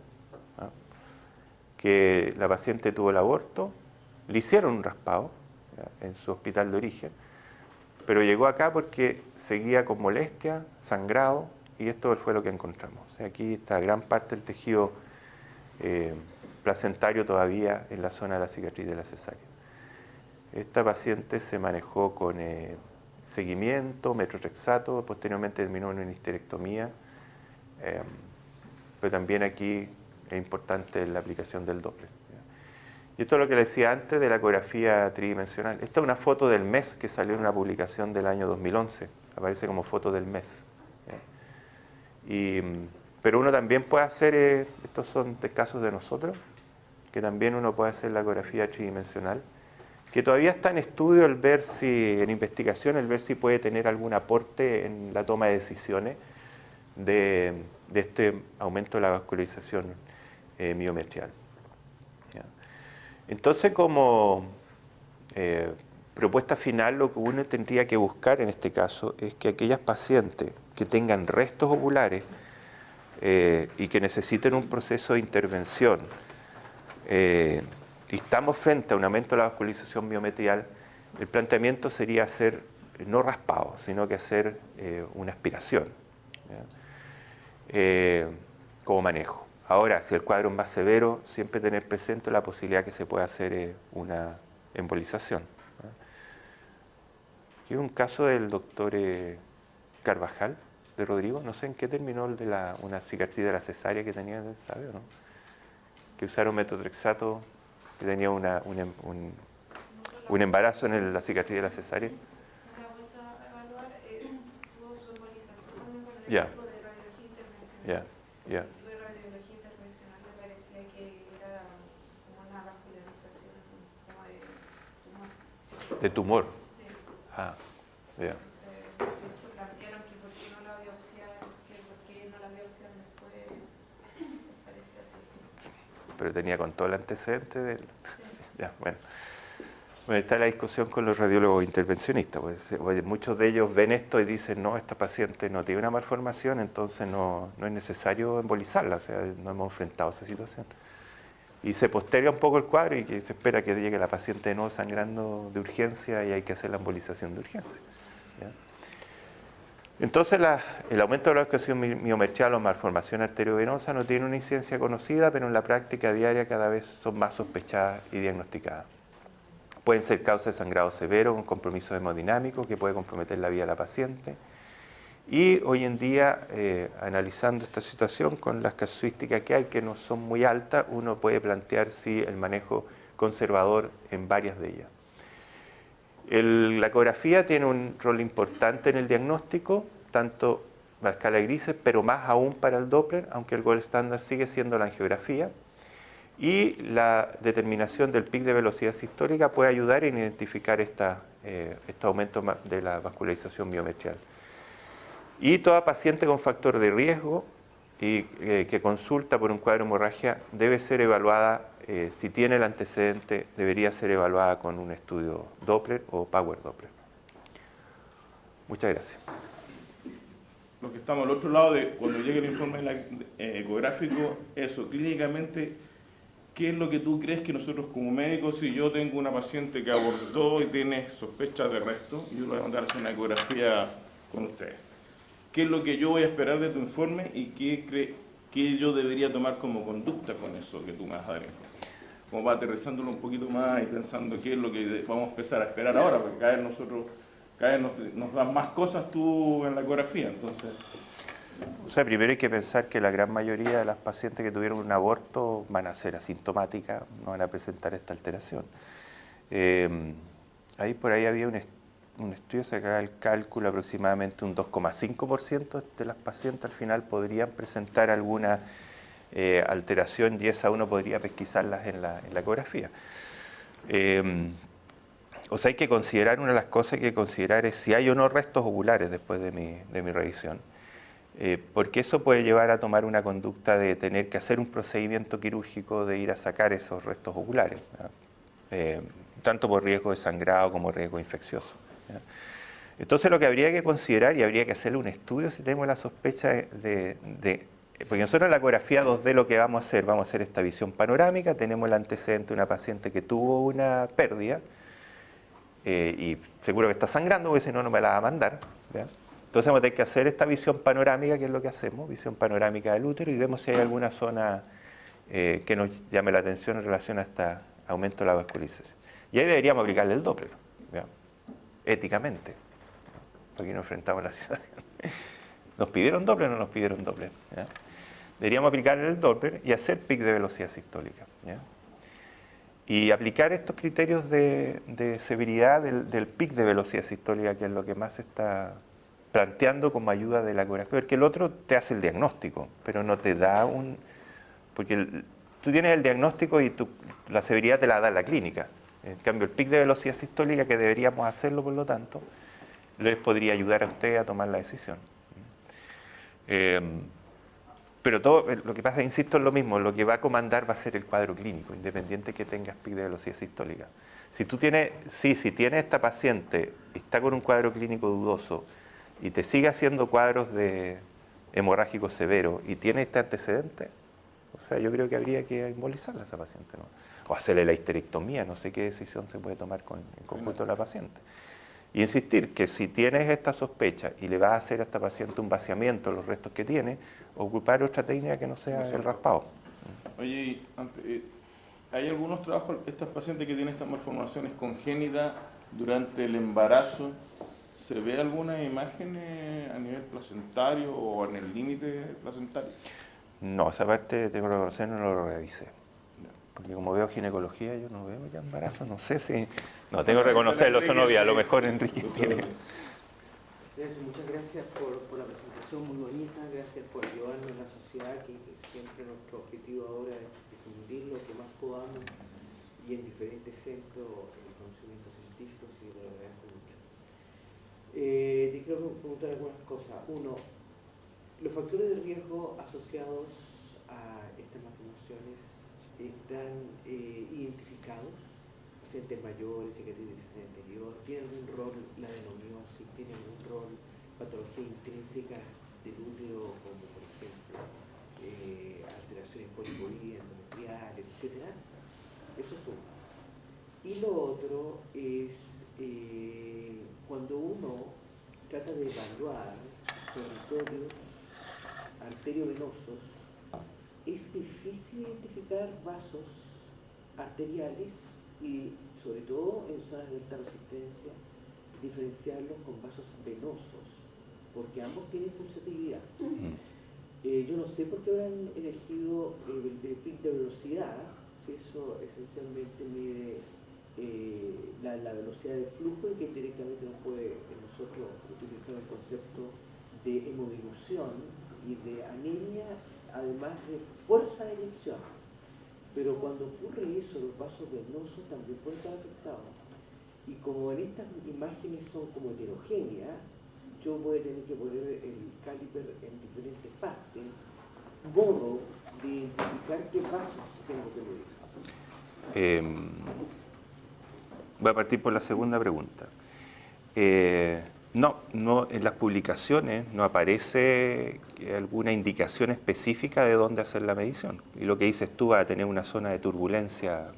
Que la paciente tuvo el aborto, le hicieron un raspado en su hospital de origen, pero llegó acá porque seguía con molestia, sangrado, y esto fue lo que encontramos. O sea, aquí está gran parte del tejido placentario todavía en la zona de la cicatriz de la cesárea. Esta paciente se manejó con seguimiento, metotrexato, posteriormente terminó en una histerectomía, pero también aquí es importante la aplicación del Doppler. Y esto es lo que le decía antes de la ecografía tridimensional. Esta es una foto del mes que salió en una publicación del año 2011, aparece como foto del mes. Pero uno también puede hacer, estos son de casos de nosotros, que también uno puede hacer la ecografía tridimensional, que todavía está en estudio el ver si, en investigación, el ver si puede tener algún aporte en la toma de decisiones de este aumento de la vascularización miometrial. Entonces, como propuesta final, lo que uno tendría que buscar en este caso es que aquellas pacientes que tengan restos oculares y que necesiten un proceso de intervención, y estamos frente a un aumento de la vascularización miometrial, el planteamiento sería hacer, no raspado, sino que hacer una aspiración como manejo. Ahora, si el cuadro es más severo, siempre tener presente la posibilidad que se pueda hacer una embolización. Aquí hay un caso del doctor Carvajal, de Rodrigo, no sé en qué terminó el de una cicatriz de la cesárea que tenía, ¿sabe o no? Que usaron metotrexato, que tenía un embarazo en la cicatriz de la cesárea. Una vuelta a evaluar, tuvo su embolización con el Ya. equipo de radiología intervencional. Ya. El equipo de radiología intervencional me parecía que era como una vascularización como de tumor. De tumor. Sí. Ah, ya. Entonces, de hecho, plantearon que por qué no la biopsiaron, que por qué no la biopsiaron después, parece así. Pero tenía con todo el antecedente del... Sí. Ya, bueno. Bueno, está la discusión con los radiólogos intervencionistas, pues muchos de ellos ven esto y dicen, no, esta paciente no tiene una malformación, entonces no es necesario embolizarla, o sea, no hemos enfrentado esa situación. Y se posterga un poco el cuadro y que se espera que llegue la paciente de nuevo sangrando de urgencia y hay que hacer la embolización de urgencia. ¿Ya? Entonces, el aumento de la vascularización miometrial o malformación arteriovenosa no tiene una incidencia conocida, pero en la práctica diaria cada vez son más sospechadas y diagnosticadas. Pueden ser causas de sangrado severo con compromiso hemodinámico que puede comprometer la vida de la paciente. Y hoy en día, analizando esta situación con las casuísticas que hay, que no son muy altas, uno puede plantear si el manejo conservador en varias de ellas. La ecografía tiene un rol importante en el diagnóstico, tanto la escala de grises, pero más aún para el Doppler, aunque el gold standard sigue siendo la angiografía. Y la determinación del pic de velocidad sistólica puede ayudar en identificar este aumento de la vascularización miometrial. Y toda paciente con factor de riesgo y que consulta por un cuadro de hemorragia debe ser evaluada, si tiene el antecedente, debería ser evaluada con un estudio Doppler o Power Doppler. Muchas gracias. Los que estamos al otro lado, cuando llegue el informe ecográfico, eso, clínicamente, ¿qué es lo que tú crees que nosotros como médicos, si yo tengo una paciente que abortó y tiene sospechas de resto, yo le voy a mandar a hacer una ecografía con ustedes? ¿Qué es lo que yo voy a esperar de tu informe y qué yo debería tomar como conducta con eso que tú me vas a dar informe? Como va aterrizándolo un poquito más y pensando qué es lo que vamos a empezar a esperar ahora, porque cada vez nos dan más cosas tú en la ecografía, entonces... O sea, primero hay que pensar que la gran mayoría de las pacientes que tuvieron un aborto van a ser asintomáticas, no van a presentar esta alteración. Por ahí había un estudio, se sacaba el cálculo, aproximadamente un 2,5% de las pacientes al final podrían presentar alguna alteración y esa uno podría pesquisarlas en la ecografía. O sea, hay que considerar, una de las cosas que hay que considerar es si hay o no restos oculares después de mi revisión. Porque eso puede llevar a tomar una conducta de tener que hacer un procedimiento quirúrgico de ir a sacar esos restos oculares, tanto por riesgo de sangrado como riesgo infeccioso. ¿Ya? Entonces lo que habría que considerar, y habría que hacerle un estudio si tenemos la sospecha porque nosotros en la ecografía 2D lo que vamos a hacer esta visión panorámica, tenemos el antecedente de una paciente que tuvo una pérdida, y seguro que está sangrando, porque si no, no me la va a mandar. ¿Ya? Entonces vamos a tener que hacer esta visión panorámica, que es lo que hacemos, visión panorámica del útero, y vemos si hay alguna zona que nos llame la atención en relación a este aumento de la vascularización. Y ahí deberíamos aplicarle el Doppler, ¿ya? Éticamente, porque nos enfrentamos a la situación. ¿Nos pidieron Doppler o no nos pidieron Doppler? ¿Ya? Deberíamos aplicarle el Doppler y hacer pic de velocidad sistólica. ¿Ya? Y aplicar estos criterios de severidad del pic de velocidad sistólica, que es lo que más se está planteando como ayuda de la ecografía, porque el otro te hace el diagnóstico, pero no te da porque tú tienes el diagnóstico y la severidad te la da la clínica. En cambio, el pic de velocidad sistólica, que deberíamos hacerlo, por lo tanto, les podría ayudar a usted a tomar la decisión. Pero todo lo que pasa, insisto, es lo mismo, lo que va a comandar va a ser el cuadro clínico, independiente que tengas pic de velocidad sistólica. Si tienes esta paciente y está con un cuadro clínico dudoso y te sigue haciendo cuadros de hemorrágico severo y tiene este antecedente, o sea, yo creo que habría que embolizarla a esa paciente, ¿no? O hacerle la histerectomía, no sé qué decisión se puede tomar en conjunto de la paciente. Y insistir que si tienes esta sospecha y le vas a hacer a esta paciente un vaciamiento de los restos que tiene, ocupar otra técnica que no sea el raspado. Oye, ¿hay algunos trabajos, estas pacientes que tienen estas malformaciones congénitas durante el embarazo, se ve alguna imagen a nivel placentario o en el límite placentario? No, esa parte tengo que reconocer, no lo revisé. Porque como veo ginecología, yo no veo ya embarazo, no sé si... No, tengo que reconocerlo, eso no vi, a lo mejor Enrique tiene... Muchas gracias por la presentación muy bonita, gracias por ayudarnos en la sociedad, que siempre nuestro objetivo ahora es difundir lo que más podamos y en diferentes centros el conocimiento científico, sí, lo agradezco mucho. Te quiero preguntar algunas cosas. Uno, los factores de riesgo asociados a estas malformaciones están identificados, pacientes mayores, cicatrices anterior, ¿tiene algún rol la adenomiosis, tiene algún rol patología intrínseca del útero, como por ejemplo alteraciones poliporías, endometriales, etcétera? Eso es uno. Y lo otro es cuando uno trata de evaluar territorios arteriovenosos, es difícil identificar vasos arteriales y, sobre todo en zonas de alta resistencia, diferenciarlos con vasos venosos, porque ambos tienen pulsatividad. Yo no sé por qué habrán elegido el pic de velocidad, si eso esencialmente mide la velocidad de flujo y que directamente nos puede nosotros utilizar el concepto de hemodilución y de anemia, además de fuerza de eyección. Pero cuando ocurre eso, los vasos venosos también pueden estar afectados. Y como en estas imágenes son como heterogéneas, yo voy a tener que poner el caliper en diferentes partes, modo de identificar qué vasos tengo que medir. Voy a partir por la segunda pregunta. No, en las publicaciones no aparece alguna indicación específica de dónde hacer la medición. Y lo que dices tú, va a tener una zona de turbulencia,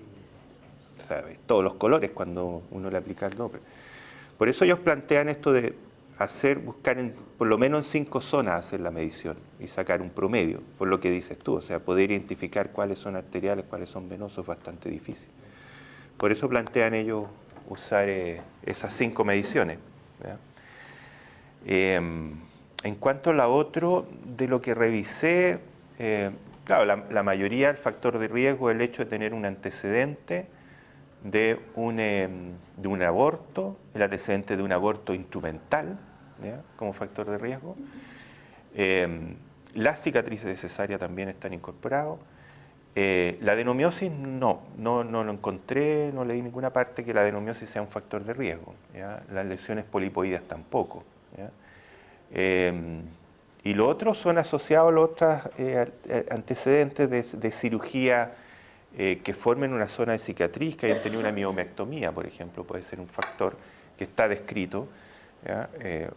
¿sabes? Todos los colores cuando uno le aplica el Doppler. Por eso ellos plantean esto de buscar por lo menos en 5 zonas hacer la medición y sacar un promedio, por lo que dices tú. O sea, poder identificar cuáles son arteriales, cuáles son venosos es bastante difícil. Por eso plantean ellos usar esas 5 mediciones, ¿ya? En cuanto a la otra, de lo que revisé, claro, la mayoría del factor de riesgo es el hecho de tener un antecedente de un aborto, el antecedente de un aborto instrumental, ¿ya? Como factor de riesgo. Las cicatrices de cesárea también están incorporados. La adenomiosis no lo encontré, no leí en ninguna parte que la adenomiosis sea un factor de riesgo, ¿ya? Las lesiones polipoides tampoco, ¿ya? Y lo otro son asociados a los otros antecedentes de cirugía que formen una zona de cicatriz, que hayan tenido una miomectomía, por ejemplo, puede ser un factor que está descrito, ¿ya?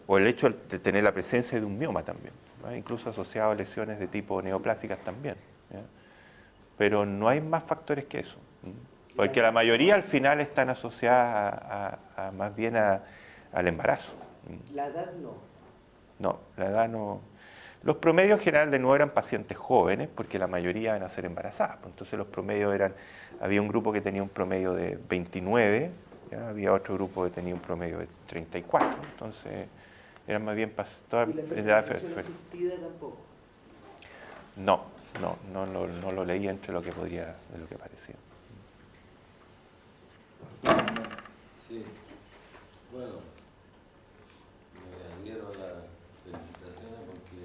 O el hecho de tener la presencia de un mioma también, ¿no? Incluso asociado a lesiones de tipo neoplásicas también, ¿ya? Pero no hay más factores que eso, porque la mayoría al final están asociadas más bien al embarazo. La edad no. No, la edad no. Los promedios en general de nuevo eran pacientes jóvenes, porque la mayoría iban a ser embarazadas. Entonces los promedios eran, había un grupo que tenía un promedio de 29, ¿ya? Había otro grupo que tenía un promedio de 34. Entonces eran más bien todas ¿Y la edades. fertilización asistida tampoco? No lo leí entre lo que podría, de lo que parecía. Sí, bueno, me adhiero a las felicitaciones porque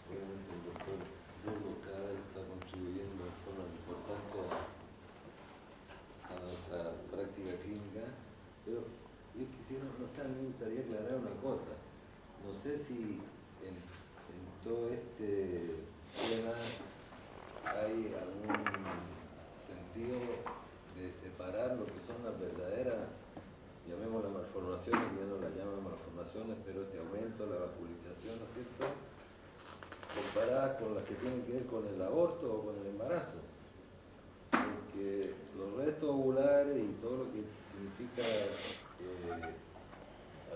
obviamente el doctor Burgos cada vez está contribuyendo de forma importante a nuestra práctica clínica, pero yo quisiera, no sé, a mí me gustaría aclarar una cosa. No sé si en todo este tema hay algún sentido de separar lo que son las verdaderas, llamémoslas malformaciones, que ya no las llaman malformaciones, pero este aumento, la vascularización, ¿no es cierto?, comparadas con las que tienen que ver con el aborto o con el embarazo. Porque los restos ovulares y todo lo que significa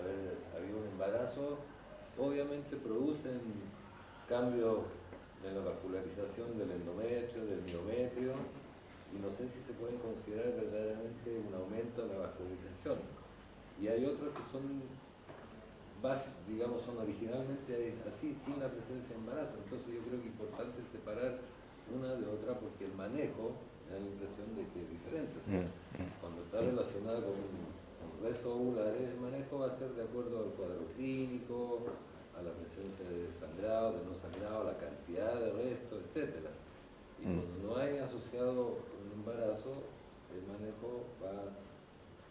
haber habido un embarazo, obviamente producen cambios en la vascularización del endometrio, del miometrio, y no sé si se pueden considerar verdaderamente un aumento en la vascularización. Y hay otros que son digamos, son originalmente así, sin la presencia de embarazo. Entonces yo creo que es importante separar una de otra porque el manejo me da la impresión de que es diferente. O sea, cuando está relacionada con restos ovulares, el manejo va a ser de acuerdo al cuadro clínico, a la presencia de sangrado, de no sangrado, la cantidad de restos, etc. Y cuando no hay asociado un embarazo, el manejo va a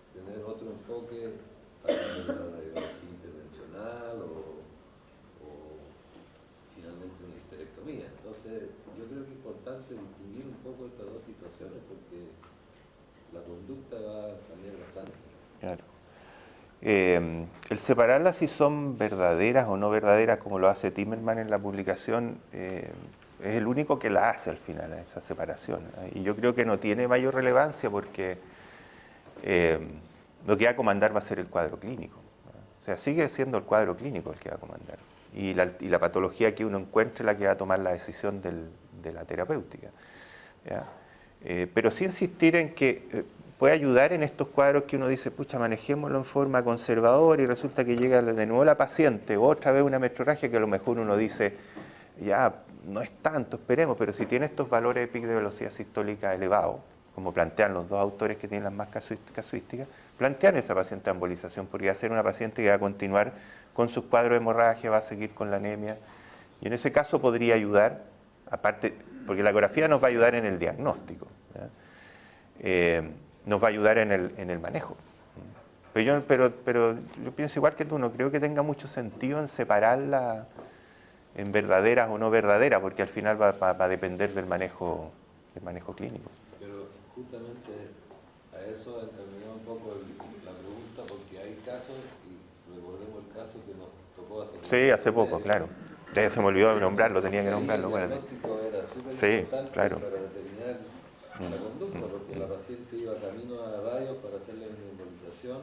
tener otro enfoque para la radiología intervencional o finalmente una histerectomía. Entonces, yo creo que es importante distinguir un poco estas dos situaciones porque la conducta va a cambiar bastante. Claro. El separarlas si son verdaderas o no verdaderas, como lo hace Timmerman en la publicación, es el único que la hace al final, esa separación. Y yo creo que no tiene mayor relevancia porque lo que va a comandar va a ser el cuadro clínico. O sea, sigue siendo el cuadro clínico el que va a comandar. Y la patología que uno encuentre la que va a tomar la decisión de la terapéutica, ¿ya? Pero sí insistir en que puede ayudar en estos cuadros que uno dice, pucha, manejémoslo en forma conservadora y resulta que llega de nuevo la paciente, otra vez una metrorragia que a lo mejor uno dice, ya, no es tanto, esperemos, pero si tiene estos valores de pic de velocidad sistólica elevados, como plantean los dos autores que tienen las más casuísticas, plantean esa paciente de embolización, porque va a ser una paciente que va a continuar con sus cuadros de hemorragia, va a seguir con la anemia, y en ese caso podría ayudar, aparte, porque la ecografía nos va a ayudar en el diagnóstico, nos va a ayudar en el manejo. Pero yo pienso igual que tú, no creo que tenga mucho sentido en separarla en verdaderas o no verdaderas, porque al final va a depender del manejo clínico. Pero justamente a eso encaminó un poco la pregunta, porque hay casos, y recordemos el caso que nos tocó hace poco. Sí, hace poco, claro. Ya se me olvidó de nombrarlo, tenía que nombrarlo. El Bueno. diagnóstico era súper Sí, importante claro. para determinar la conducta, porque la paciente iba camino a radios para hacerle una embolización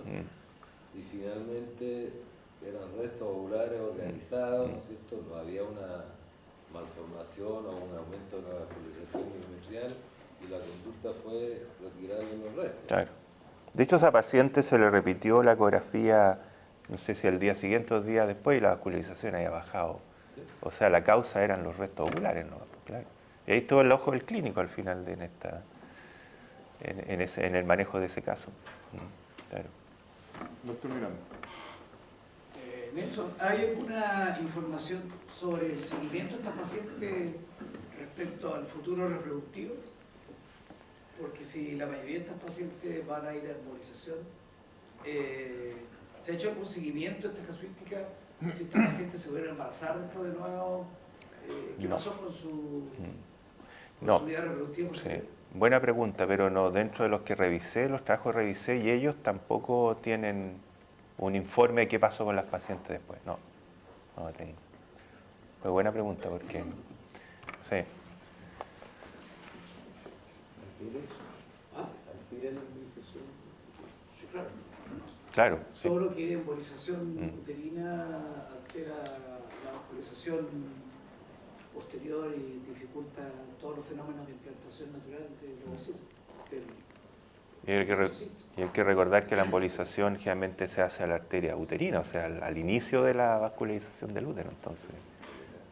y finalmente eran restos ovulares organizados, ¿no es cierto? No había una malformación o un aumento de la vascularización miometrial y la conducta fue retirarle los restos. Claro. De hecho, a esa paciente se le repitió la ecografía, no sé si al día siguiente o días después, y la vascularización había bajado. ¿Sí? O sea, la causa eran los restos ovulares, ¿no? Claro. Y ahí estuvo el ojo del clínico al final en el manejo de ese caso. Claro. Doctor Miranda. Nelson, ¿hay alguna información sobre el seguimiento de esta paciente respecto al futuro reproductivo? porque si la mayoría de estas pacientes van a ir a embolización, ¿se ha hecho algún seguimiento de esta casuística? Si esta paciente se vuelve a embarazar después de nuevo, ¿qué No. pasó con su No. vida reproductiva? Por Sí. ejemplo? Buena pregunta, pero no, dentro de los que revisé, los trabajos que revisé, y ellos tampoco tienen un informe de qué pasó con las pacientes después. No, no lo tengo. Pues buena pregunta, porque sí. ¿Altera la embolización? Sí, claro. Claro, sí. Todo lo que es embolización uterina altera la vascularización posterior y dificulta todos los fenómenos de implantación natural de los ovocitos. Y hay que recordar que la embolización generalmente se hace a la arteria uterina, o sea, al inicio de la vascularización del útero, entonces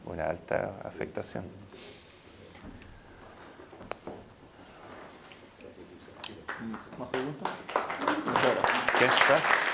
una alta afectación. ¿Más preguntas? ¿Qué está?